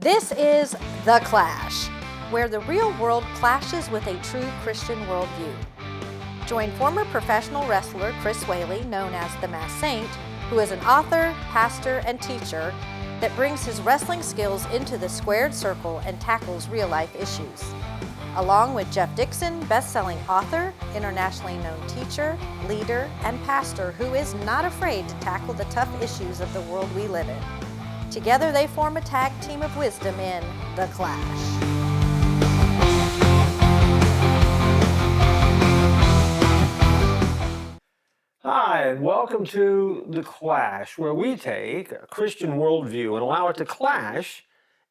This is The Clash, where the real world clashes with a true Christian worldview. Join former professional wrestler Chris Whaley, known as the Masked Saint, who is an author, pastor, and teacher that brings his wrestling skills into the squared circle and tackles real-life issues. Along with Jeff Dixon, best-selling author, internationally known teacher, leader, and pastor who is not afraid to tackle the tough issues of the world we live in. Together they form a tag team of wisdom in The Clash. Hi, and welcome to The Clash, where we take a Christian worldview and allow it to clash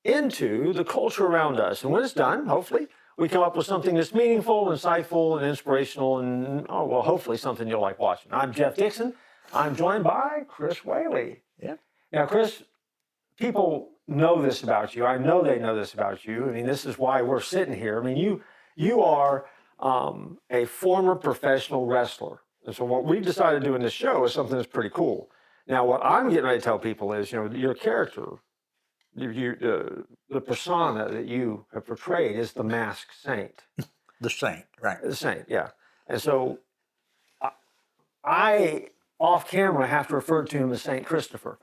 into the culture around us. And when it's done, hopefully, we come up with something that's meaningful, insightful, and inspirational, and, hopefully something you'll like watching. I'm Jeff Dixon. I'm joined by Chris Whaley. Yeah. Now, Chris, people know this about you. I know they know this about you. I mean, this is why we're sitting here. I mean, you are a former professional wrestler. And so what we've decided to do in this show is something that's pretty cool. Now, what I'm getting ready to tell people is, your character, the persona that you have portrayed is the Masked Saint. The Saint, right. The Saint, yeah. And so I off camera, have to refer to him as Saint Christopher.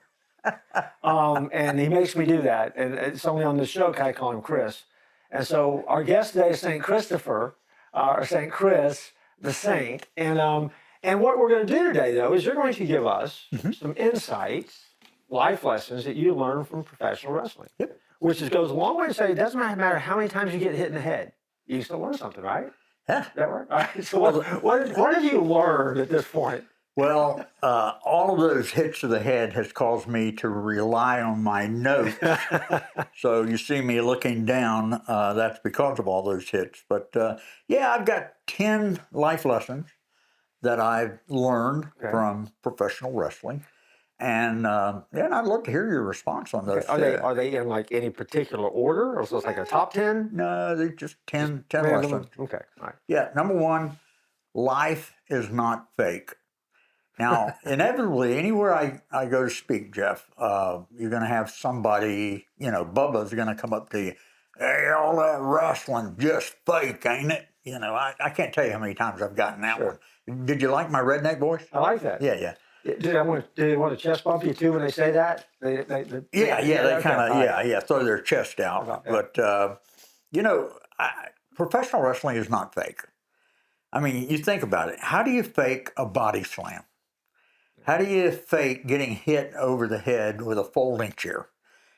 And he makes me do that. And it's only on this show can I call him Chris. And so our guest today is Saint Christopher, or Saint Chris, the Saint. And what we're going to do today, though, is you're going to give us some insights, life lessons that you learn from professional wrestling. Yep. Which goes a long way to say it doesn't matter how many times you get hit in the head. You still learn something, right? Yeah. Is that right? All right. So what have you learned at this point? Well, all of those hits to the head has caused me to rely on my notes. So you see me looking down, that's because of all those hits. But yeah, I've got 10 life lessons that I've learned from professional wrestling. And I'd love to hear your response on those. Are they in like any particular order, or is this like a top 10? No, they're just 10 lessons. Okay, all right. Yeah, number one, life is not fake. Now, inevitably, anywhere I go to speak, Jeff, you're going to have somebody, Bubba's going to come up to you. Hey, all that wrestling just fake, ain't it? I can't tell you how many times I've gotten that one. Did you like my redneck voice? I like that. Yeah. Do they want to chest bump you too when they say that? They kind of throw their chest out. Okay. But, professional wrestling is not fake. I mean, you think about it. How do you fake a body slam? How do you fake getting hit over the head with a folding chair?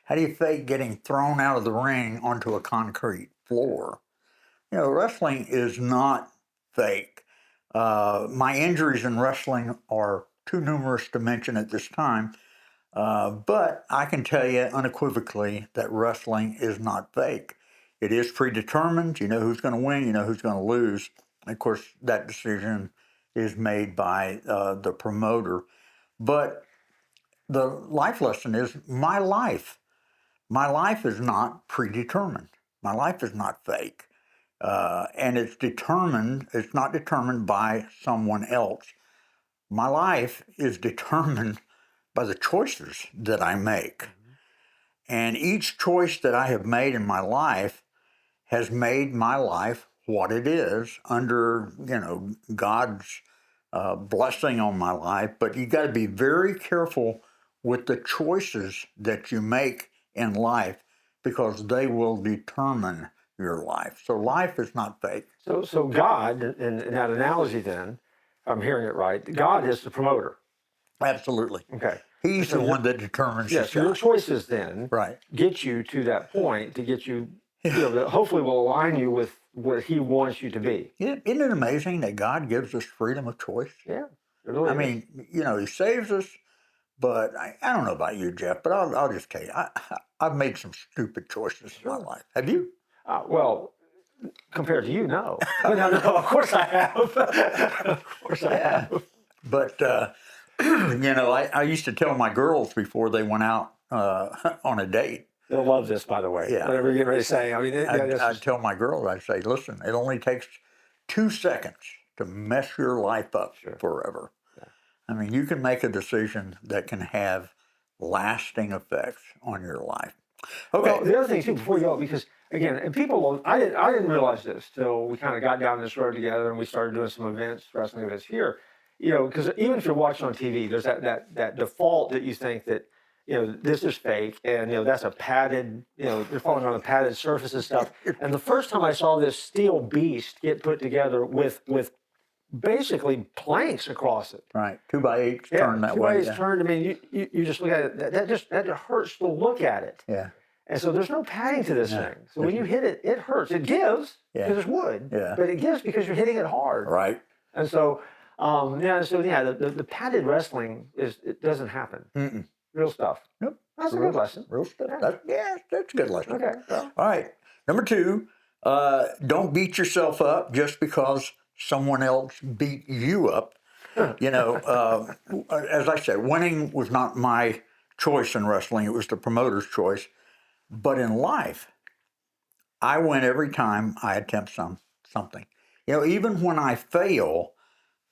How do you fake getting thrown out of the ring onto a concrete floor? Wrestling is not fake. My injuries in wrestling are too numerous to mention at this time, but I can tell you unequivocally that wrestling is not fake. It is predetermined. You know who's going to win, you know who's going to lose. And of course, that decision is made by the promoter. But the life lesson is my life. My life is not predetermined. My life is not fake. And it's not determined by someone else. My life is determined by the choices that I make. And each choice that I have made in my life has made my life what it is under, God's blessing on my life. But you got to be very careful with the choices that you make in life because they will determine your life. So life is not fake. So God, in that analogy then, if I'm hearing it right, God is the promoter. Absolutely. Okay. He's the one that determines the so your choices then get you to that point to get you, that hopefully will align you with what he wants you to be. Isn't it amazing that God gives us freedom of choice? Yeah. It really is. He saves us, but I don't know about you, Jeff, but I'll just tell you, I've made some stupid choices in my life. Have you? Well, compared to you, no. No, of course I have. Of course I have. But, I used to tell my girls before they went out on a date. They'll love this, by the way. Yeah. Whatever you're ready to say. I'd tell my girls, I'd say, listen, it only takes 2 seconds to mess your life up forever. Yeah. You can make a decision that can have lasting effects on your life. Okay. Well, the other thing too, before you go, because again, and people, I didn't realize this till we kind of got down this road together and we started doing some events, wrestling events here. You know, because even if you're watching on TV, there's that default that you think that, you know, this is fake, and you know that's a padded, you know, you're falling on a padded surface and stuff. And the first time I saw this steel beast get put together with basically planks across it. Right. 2x8 Yeah, turned that 2 way. ways Yeah. turned. I mean, you just look at it. That just hurts to look at it. Yeah. And so there's no padding to this No. thing. So when you hit it, it hurts. It gives Yeah. because it's wood. Yeah. But it gives because you're hitting it hard. Right. And so, the padded wrestling it doesn't happen. Mm-mm. Real stuff. Nope. That's a good lesson. Real stuff. Yeah. That's a good lesson. Okay. Well, All right. Number 2, don't beat yourself up just because someone else beat you up. You know, as I said, winning was not my choice in wrestling. It was the promoter's choice. But in life, I win every time I attempt something. You know, even when I fail,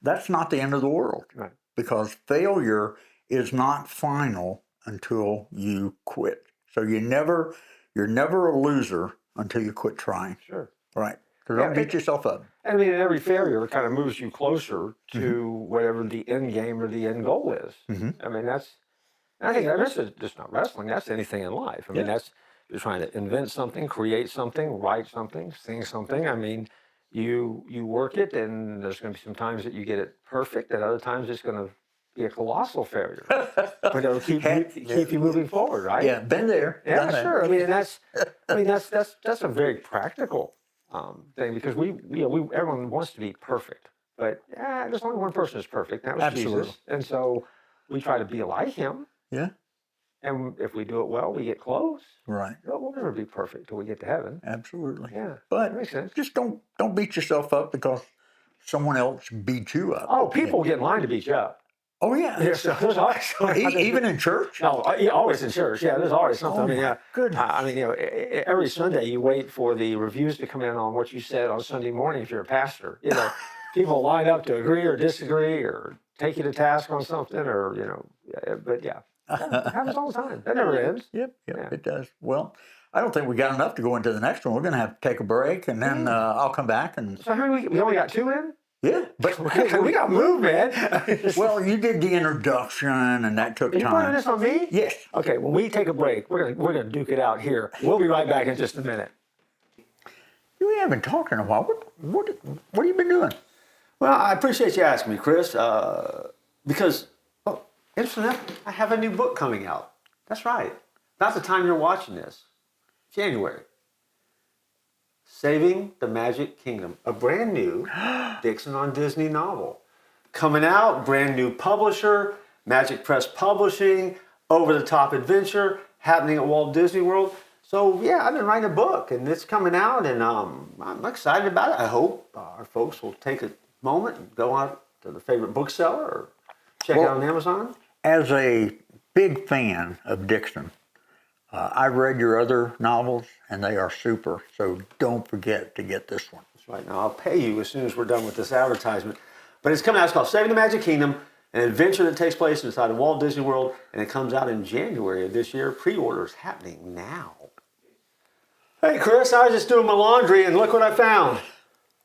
that's not the end of the world. Right. Because failure is not final until you quit. So you're never a loser until you quit trying. sure. Right. So don't beat yourself up. I mean, every failure kind of moves you closer to whatever the end game or the end goal is. I mean, I think that's just not wrestling. That's anything in life. I mean, that's you're trying to invent something, create something, write something, sing something. I mean, you work it, and there's going to be some times that you get it perfect, and other times it's going to be a colossal failure. But it'll keep you moving forward, right? Yeah, been there. Yeah, done that. sure. I mean, that's a very practical thing because we everyone wants to be perfect, but there's only one person who's perfect. And that was Absolutely. Jesus, and so we try to be like him. Yeah. And if we do it well, we get close. Right. But we'll never be perfect till we get to heaven. Absolutely. Yeah, But that makes sense. just don't beat yourself up because someone else beat you up. Oh, people get in line to beat you up. Oh yeah. Yeah, so there's always Even in church? No, always in church. Yeah, there's always something. Oh, I mean, my goodness. I mean, you know, every Sunday you wait for the reviews to come in on what you said on Sunday morning if you're a pastor. You know, people line up to agree or disagree or take you to task on something or, you know, but yeah, that happens all the time. That never ends. Yep, Yeah. it does. Well, I don't think we got enough to go into the next one. We're going to have to take a break, and then I'll come back and So how many we only got 2 in? yeah. But We got moved, man. well, you did the introduction, and that took Are you putting time. this on me? Yes. Okay, when we take a break, we're gonna duke it out here. We'll be right back in just a minute. We haven't talked in a while. What have you been doing? Well, I appreciate you asking me, Chris, because, interestingly, I have a new book coming out. That's right. About the time you're watching this, January. Saving the Magic Kingdom, a brand new Dixon on Disney novel. Coming out, brand new publisher, Magic Press Publishing, over-the-top adventure, happening at Walt Disney World. So yeah, I've been writing a book, and it's coming out, and I'm excited about it. I hope our folks will take a moment and go out to the favorite bookseller or check it out on Amazon. As a big fan of Dixon, I've read your other novels, and they are super. So don't forget to get this one. That's right. Now I'll pay you as soon as we're done with this advertisement. But it's coming out. It's called Saving the Magic Kingdom, an adventure that takes place inside of Walt Disney World, and it comes out in January of this year. Pre-orders happening now. Hey, Chris, I was just doing my laundry, and look what I found.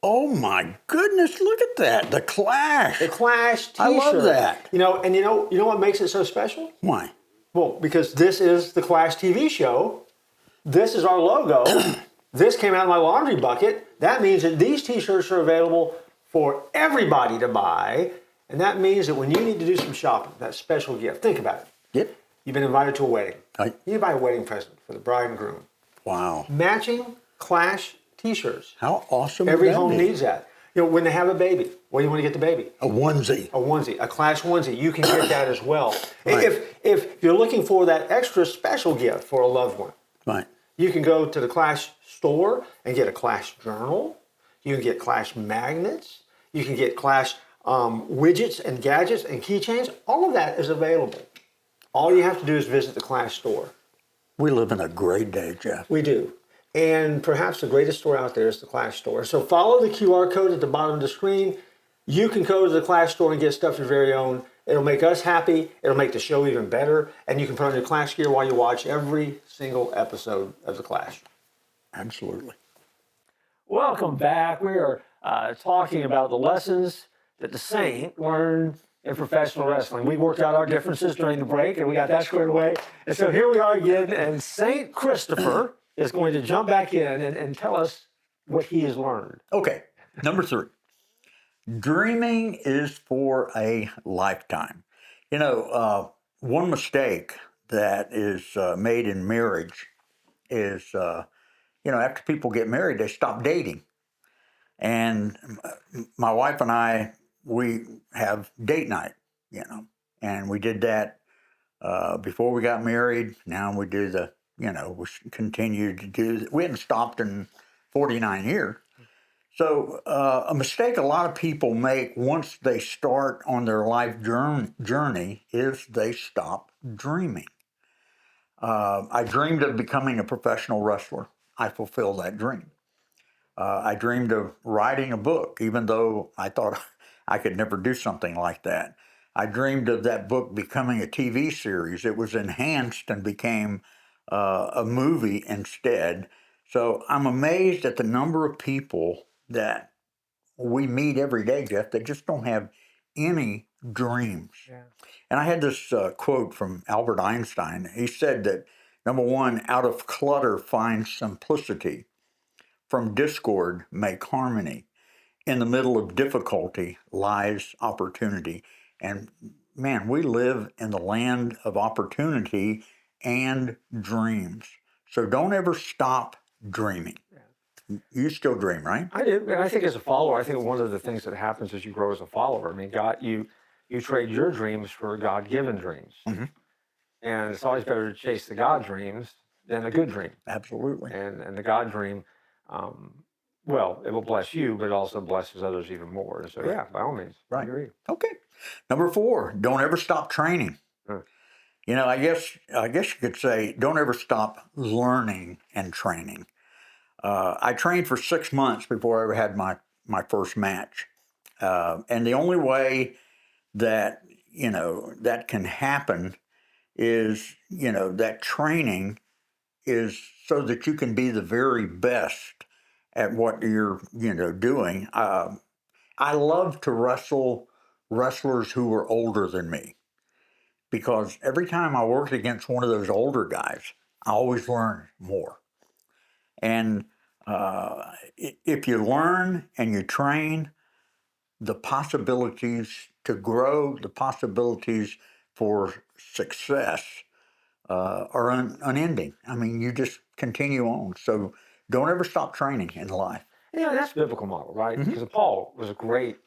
Oh my goodness! Look at that, the Clash. The Clash T-shirt. I love that. You know what makes it so special? Why? Well, because this is the Clash TV show. This is our logo. This came out of my laundry bucket. That means that these T-shirts are available for everybody to buy, and that means that when you need to do some shopping, that special gift. Think about it. Yep. You've been invited to a wedding. Right. You buy a wedding present for the bride and groom. Wow. Matching Clash T-shirts. How awesome! Every would that home be? needs that. You know, when they have a baby, what do you want to get the baby? A onesie. A onesie, a Clash onesie. You can get that as well. Right. If you're looking for that extra special gift for a loved one, Right. you can go to the Clash store and get a Clash journal. You can get Clash magnets. You can get Clash widgets and gadgets and keychains. All of that is available. All you have to do is visit the Clash store. We live in a great day, Jeff. We do. And perhaps the greatest store out there is the Clash store. So follow the QR code at the bottom of the screen. You can go to the Clash store and get stuff your very own. It'll make us happy. It'll make the show even better. And you can put on your Clash gear while you watch every single episode of The Clash. Absolutely. Welcome back. We are talking about the lessons that the Saint learned in professional wrestling. We worked out our differences during the break, and we got that squared away. And so here we are again, and Saint Christopher is going to jump back in and tell us what he has learned. Okay, number 3. Dreaming is for a lifetime. You know, one mistake that is made in marriage is, after people get married, they stop dating. And my wife and I, we have date night, and we did that before we got married. Now we do we continue to do, we hadn't stopped in 49 years. So a mistake a lot of people make once they start on their life journey is they stop dreaming. I dreamed of becoming a professional wrestler. I fulfilled that dream. I dreamed of writing a book, even though I thought I could never do something like that. I dreamed of that book becoming a TV series. It was enhanced and became a movie instead. So I'm amazed at the number of people that we meet every day, Jeff, that just don't have any dreams. Yeah. And I had this quote from Albert Einstein. He said that, number 1, out of clutter find simplicity. From discord make harmony. In the middle of difficulty lies opportunity. And man, we live in the land of opportunity and dreams. So don't ever stop dreaming. You still dream, right? I do, and I think as a follower, I think one of the things that happens as you grow as a follower, I mean, God, you trade your dreams for God-given dreams. Mm-hmm. And it's always better to chase the God dreams than a good dream. Absolutely. And the God dream, well, it will bless you, but it also blesses others even more. And so, yeah, by all means, right. I agree. Okay. Number 4, don't ever stop training. I guess you could say, don't ever stop learning and training. I trained for 6 months before I ever had my first match. And the only way that, that can happen is, that training is so that you can be the very best at what you're, doing. I love to wrestle wrestlers who are older than me, because every time I worked against one of those older guys, I always learn more. And if you learn and you train, the possibilities to grow, the possibilities for success are unending. I mean, you just continue on. So don't ever stop training in life. Yeah, that's the biblical model, right? Mm-hmm. Because Paul was a great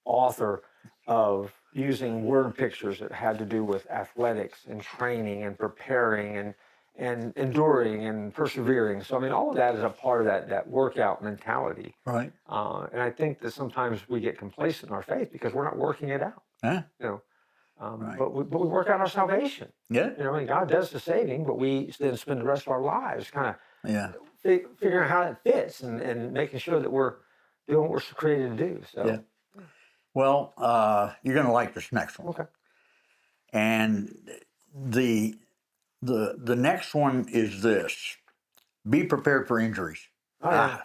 author of using word pictures that had to do with athletics and training and preparing and enduring and persevering. So, I mean, all of that is a part of that workout mentality. Right. And I think that sometimes we get complacent in our faith because we're not working it out. Yeah. Right. But we work out our salvation. Yeah. I mean, God does the saving, but we then spend the rest of our lives kind of figuring out how it fits and making sure that we're doing what we're created to do. So. Yeah. Well, you're going to like this next one. Okay. And the next one is this: be prepared for injuries. Oh, yeah.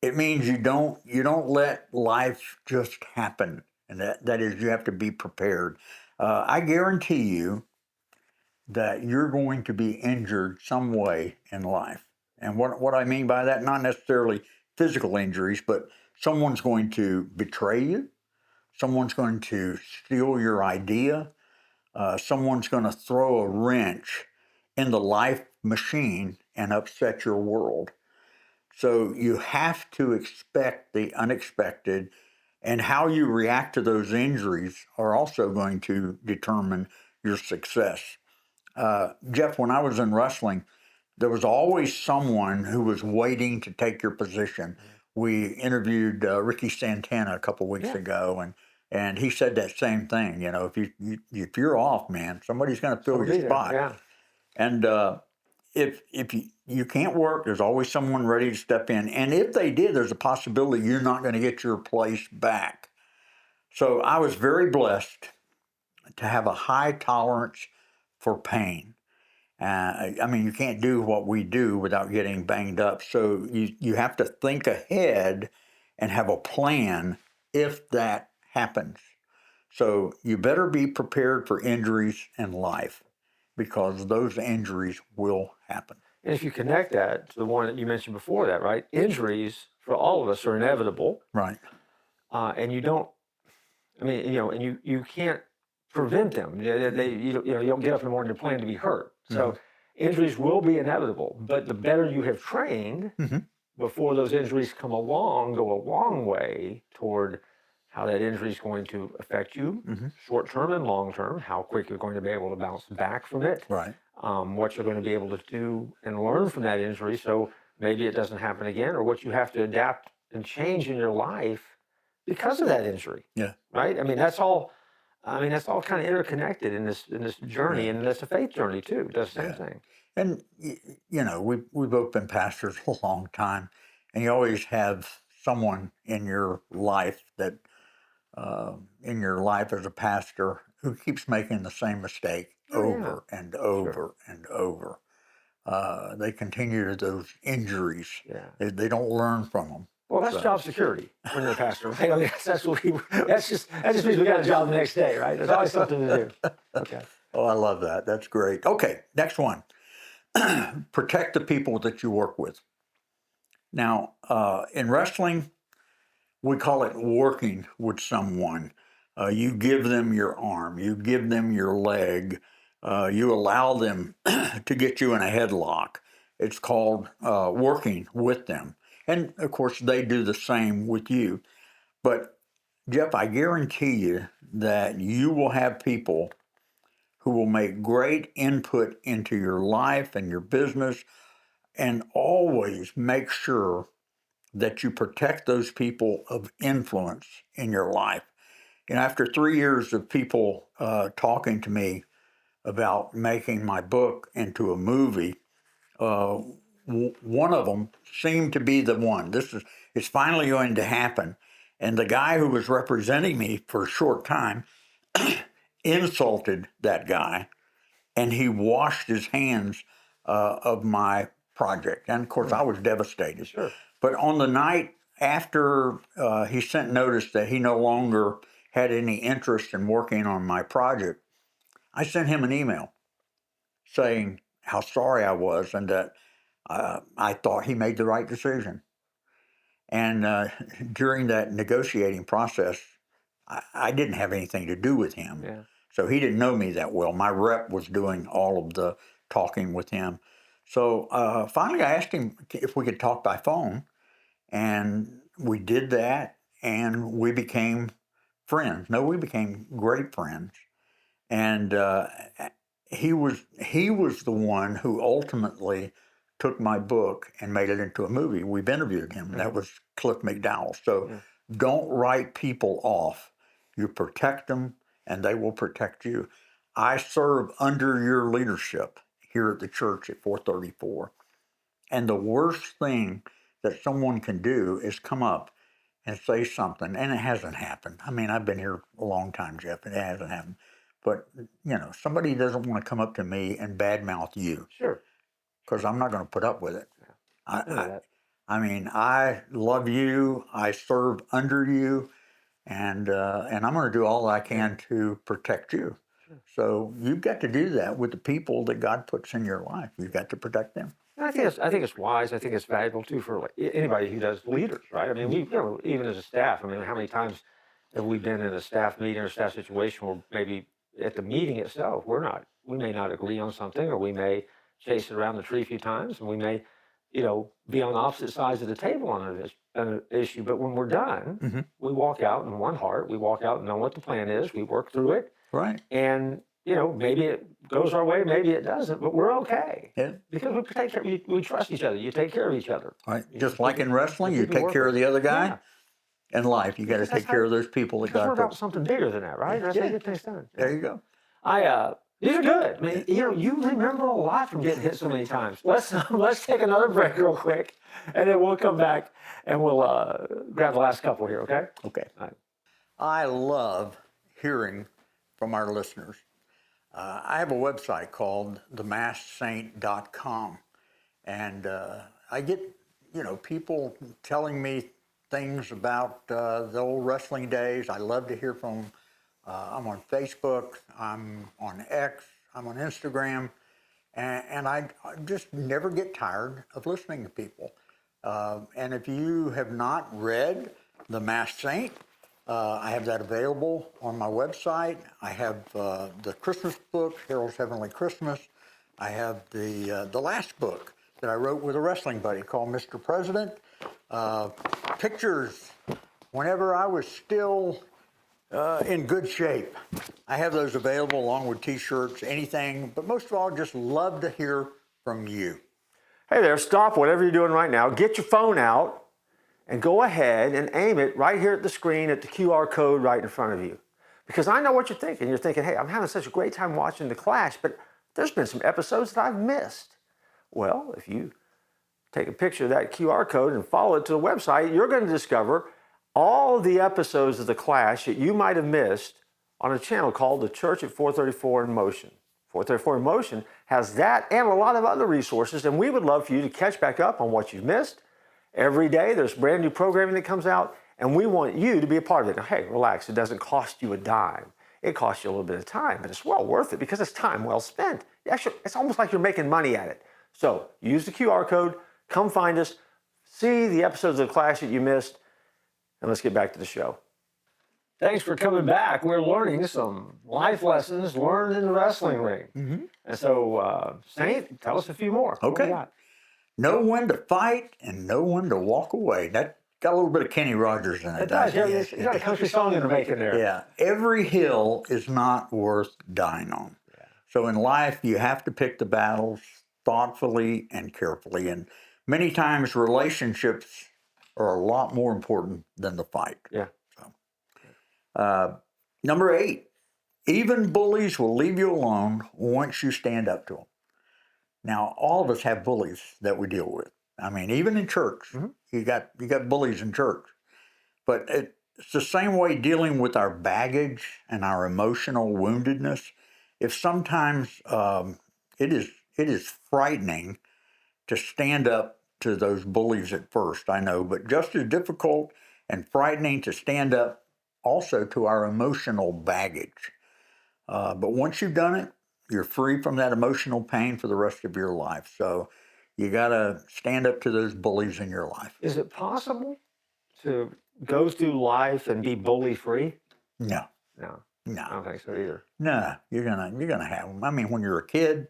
It means you don't let life just happen, and that is, you have to be prepared. I guarantee you that you're going to be injured some way in life. And what I mean by that, not necessarily physical injuries, but someone's going to betray you, someone's going to steal your idea, someone's going to throw a wrench in the life machine and upset your world. So you have to expect the unexpected, and how you react to those injuries are also going to determine your success. Jeff, when I was in wrestling, there was always someone who was waiting to take your position. We interviewed Ricky Santana a couple weeks ago, and he said that same thing. If you're off, man, somebody's going to fill your spot. Yeah. And if you can't work, there's always someone ready to step in. And if they did, there's a possibility you're not going to get your place back. So I was very blessed to have a high tolerance for pain. I mean, you can't do what we do without getting banged up. So you have to think ahead and have a plan if that happens. So you better be prepared for injuries in life, because those injuries will happen. And if you connect that to the one that you mentioned before that, right? Injuries for all of us are inevitable. Right. And you don't, I mean, and you can't prevent them. You don't get up in the morning and plan to be hurt. So injuries will be inevitable. But the better you have trained before those injuries come along, go a long way toward how that injury is going to affect you, short term and long term, how quick you're going to be able to bounce back from it, Right. What you're going to be able to do and learn from that injury so maybe it doesn't happen again, or what you have to adapt and change in your life because of that injury. Yeah. Right? I mean, that's all kind of interconnected in this journey, and that's a faith journey too. It does the same thing. And we've both been pastors a long time, and you always have someone in your life that as a pastor who keeps making the same mistake over and over and over. They continue to those injuries. Yeah. They don't learn from them. Well, that's job security when you're a pastor, right? I mean, that just means we got a job the next day, right? There's always something to do. Okay. Oh, I love that. That's great. Okay, next one. Protect the people that you work with. Now, in wrestling, we call it working with someone. You give them your arm, you give them your leg, you allow them to get you in a headlock. It's called working with them. And of course, they do the same with you. But Jeff, I guarantee you that you will have people who will make great input into your life and your business, and always make sure that you protect those people of influence in your life. And after 3 years of people talking to me about making my book into a movie, one of them seemed to be the one. It's finally going to happen. And the guy who was representing me for a short time insulted that guy, and he washed his hands of my project. And of course, I was devastated. Sure. But on the night after he sent notice that he no longer had any interest in working on my project, I sent him an email saying how sorry I was and that I thought he made the right decision. And during that negotiating process, I didn't have anything to do with him. Yeah. So he didn't know me that well. My rep was doing all of the talking with him. So finally I asked him if we could talk by phone, and we did that, and we became friends. No, we became great friends. And he was the one who ultimately took my book and made it into a movie. We've interviewed him. That was Cliff McDowell. So don't write people off. You protect them, and they will protect you. I serve under your leadership here at the church at 434. And the worst thing that someone can do is come up and say something, and it hasn't happened. I mean, I've been here a long time, Jeff, and it hasn't happened. But, somebody doesn't want to come up to me and badmouth you. Sure. Because I'm not going to put up with it. Yeah. I mean, I love you. I serve under you, and I'm going to do all I can to protect you. Sure. So you've got to do that with the people that God puts in your life. You've got to protect them. I think it's wise. I think it's valuable too for anybody who does leaders, right? I mean, we even as a staff. I mean, how many times have we been in a staff meeting or a staff situation where maybe at the meeting itself we may not agree on something, or we may chase it around the tree a few times, and we may, be on opposite sides of the table on an issue. But when we're done, we walk out in one heart. We walk out and know what the plan is. We work through it. Right. And maybe it goes our way, maybe it doesn't, but we're okay. Yeah. Because we trust each other. You take care of each other. Right. Just like in wrestling, you take care of the other guy. Yeah. In life, you got to take care of those people that God puts. We're about something bigger than that, right? That's how you get things done. There you go. These are good. I mean, you remember a lot from getting hit so many times. Let's take another break real quick, and then we'll come back and we'll grab the last couple here. Okay. Okay. All right. I love hearing from our listeners. I have a website called themaskedsaint.com, and I get, people telling me things about the old wrestling days. I love to hear from them. I'm on Facebook, I'm on X, I'm on Instagram, and I just never get tired of listening to people. And if you have not read The Masked Saint, I have that available on my website. I have the Christmas book, Harold's Heavenly Christmas. I have the last book that I wrote with a wrestling buddy called Mr. President. Pictures whenever I was still in good shape. I have those available along with t-shirts, anything, but most of all, just love to hear from you. Hey there, stop whatever you're doing right now. Get your phone out and go ahead and aim it right here at the screen at the QR code right in front of you. Because I know what you're thinking. You're thinking, hey, I'm having such a great time watching The Clash, but there's been some episodes that I've missed. Well, if you take a picture of that QR code and follow it to the website, you're going to discover all the episodes of The Clash that you might have missed on a channel called The Church at 434 in Motion. 434 in Motion has that and a lot of other resources, and we would love for you to catch back up on what you've missed. Every day there's brand new programming that comes out, and we want you to be a part of it. Now, hey, relax. It doesn't cost you a dime. It costs you a little bit of time, but it's well worth it because it's time well spent. Actually, it's almost like you're making money at it. So use the QR code, come find us, see the episodes of The Clash that you missed, and let's get back to the show. Thanks for coming back. We're learning some life lessons learned in the wrestling ring. Mm-hmm. And so, Saint, tell us a few more. Okay. Know when to fight and know when to walk away. That got a little bit of Kenny Rogers in it. It does. You got a country song in the making there. Yeah. Every hill is not worth dying on. Yeah. So in life, you have to pick the battles thoughtfully and carefully. And many times relationships are a lot more important than the fight. Yeah. Number 8, even bullies will leave you alone once you stand up to them. Now, all of us have bullies that we deal with. I mean, even in church, you got bullies in church. But it's the same way dealing with our baggage and our emotional woundedness. If sometimes it is frightening to stand up to those bullies at first, I know, but just as difficult and frightening to stand up also to our emotional baggage. But once you've done it, you're free from that emotional pain for the rest of your life. So you got to stand up to those bullies in your life. Is it possible to go through life and be bully-free? No. No. I don't think so either. No, you're gonna have them. I mean, when you're a kid,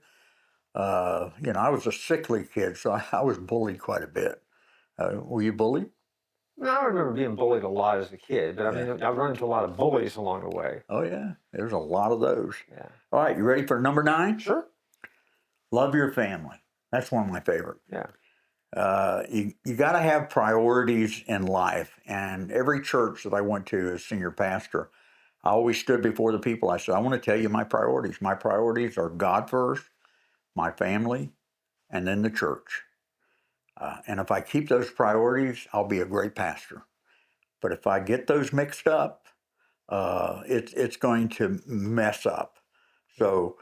I was a sickly kid, so I was bullied quite a bit. Were you bullied? No, I remember being bullied a lot as a kid, but I mean, I've run into a lot of bullies along the way. Oh, yeah. There's a lot of those. Yeah. All right, you ready for number 9? Sure. Love your family. That's one of my favorite. Yeah. You got to have priorities in life. And every church that I went to as senior pastor, I always stood before the people. I said, I want to tell you my priorities. My priorities are God first, my family, and then the church. And if I keep those priorities, I'll be a great pastor. But if I get those mixed up, it's going to mess up. So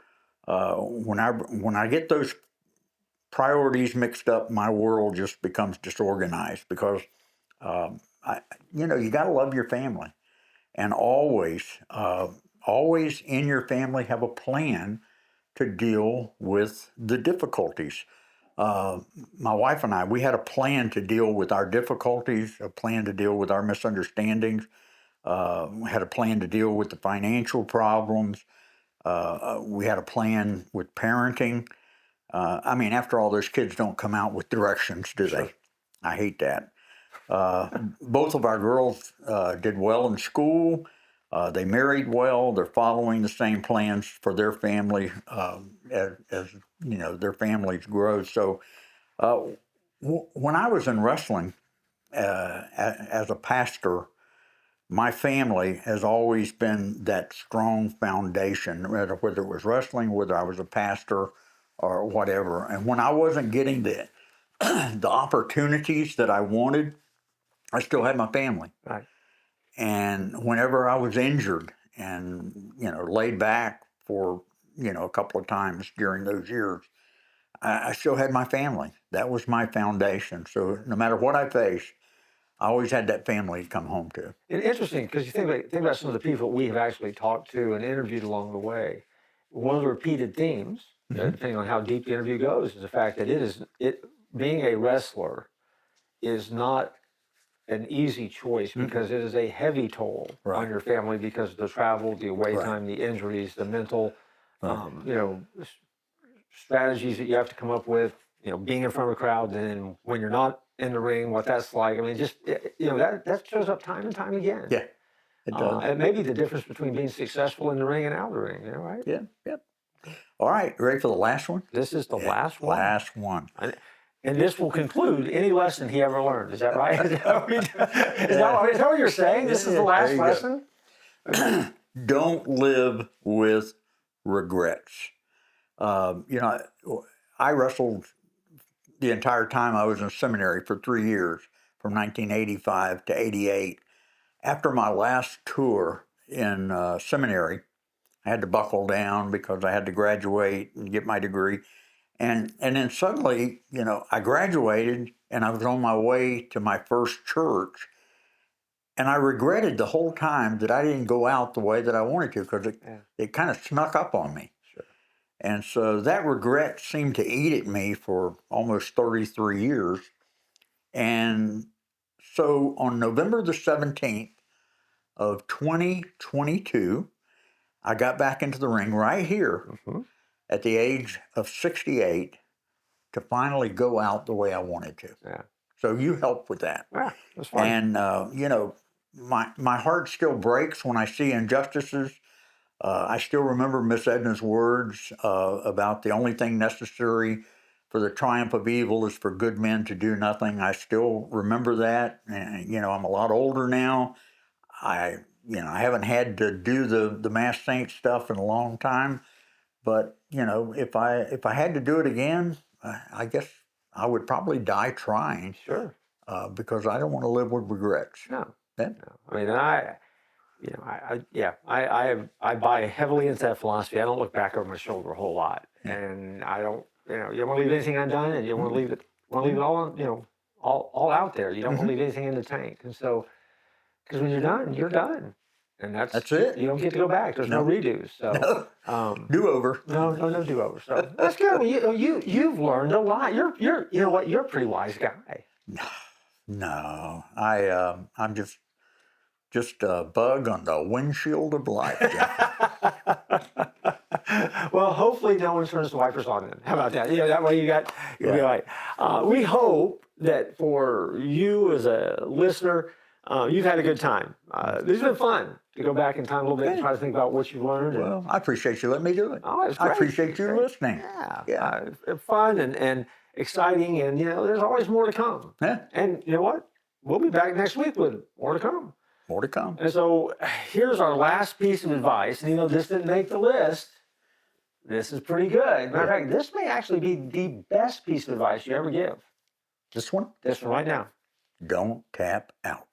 when I get those priorities mixed up, my world just becomes disorganized because you got to love your family, and always in your family have a plan to deal with the difficulties. My wife and I, we had a plan to deal with our difficulties, a plan to deal with our misunderstandings. We had a plan to deal with the financial problems. We had a plan with parenting. After all, those kids don't come out with directions, do they? I hate that. Both of our girls did well in school. They married well. They're following the same plans for their family as their families grow. So when I was in wrestling as a pastor, my family has always been that strong foundation, whether it was wrestling, whether I was a pastor or whatever. And when I wasn't getting the opportunities that I wanted, I still had my family. Right. And whenever I was injured and laid back for a couple of times during those years, I still had my family. That was my foundation. So no matter what I faced, I always had that family to come home to. And interesting, because you think about some of the people we have actually talked to and interviewed along the way. One of the repeated themes, depending on how deep the interview goes, is the fact that being a wrestler is not an easy choice, because it is a heavy toll on your family because of the travel, the away time, the injuries, the mental, strategies that you have to come up with, being in front of a crowd, and when you're not in the ring, what that's like. I mean, that shows up time and time again. Yeah, it does. And maybe the difference between being successful in the ring and out of the ring, right? Yeah, yep. All right, ready for the last one? This is the last one. Last one. And this will conclude any lesson he ever learned. Is that right? Is that what you're saying? This is the last lesson? Don't live with regrets. I wrestled the entire time I was in seminary for 3 years, from 1985 to 88. After my last tour in seminary, I had to buckle down because I had to graduate and get my degree. And then suddenly, I graduated and I was on my way to my first church. And I regretted the whole time that I didn't go out the way that I wanted to, because it kind of snuck up on me. Sure. And so that regret seemed to eat at me for almost 33 years. And so on November the 17th of 2022, I got back into the ring right here at the age of 68 to finally go out the way I wanted to. Yeah. So you helped with that. Yeah, that's fine. And, my heart still breaks when I see injustices. I still remember Miss Edna's words about the only thing necessary for the triumph of evil is for good men to do nothing. I still remember that. And, I'm a lot older now. I haven't had to do the masked saint stuff in a long time. But, if I had to do it again, I guess I would probably die trying. Sure. Because I don't want to live with regrets. No. Yeah. No. I mean, I buy heavily into that philosophy. I don't look back over my shoulder a whole lot, and I don't. You don't want to leave anything undone, and you don't want to leave it. All out there. You don't want to leave anything in the tank, and so because when you're done, you're done, and that's it. You don't get to go back. There's no redos. So do over. No do over. So that's good. Well, you've learned a lot. You're you know what? You're a pretty wise guy. No, I'm just a bug on the windshield of life, Jeff. Well, hopefully no one turns the wipers on then. How about that? That way you'll be right. We hope that for you as a listener, you've had a good time. This has been fun to go back in time a little bit and try to think about what you've learned. Well, I appreciate you letting me do it. Oh, it's great. I appreciate you listening. Yeah. Fun and exciting, and there's always more to come. Yeah. And you know what? We'll be back next week with more to come. More to come. And so here's our last piece of advice. And this didn't make the list. This is pretty good. Matter of fact, this may actually be the best piece of advice you ever give. This one? This one right now. Don't tap out.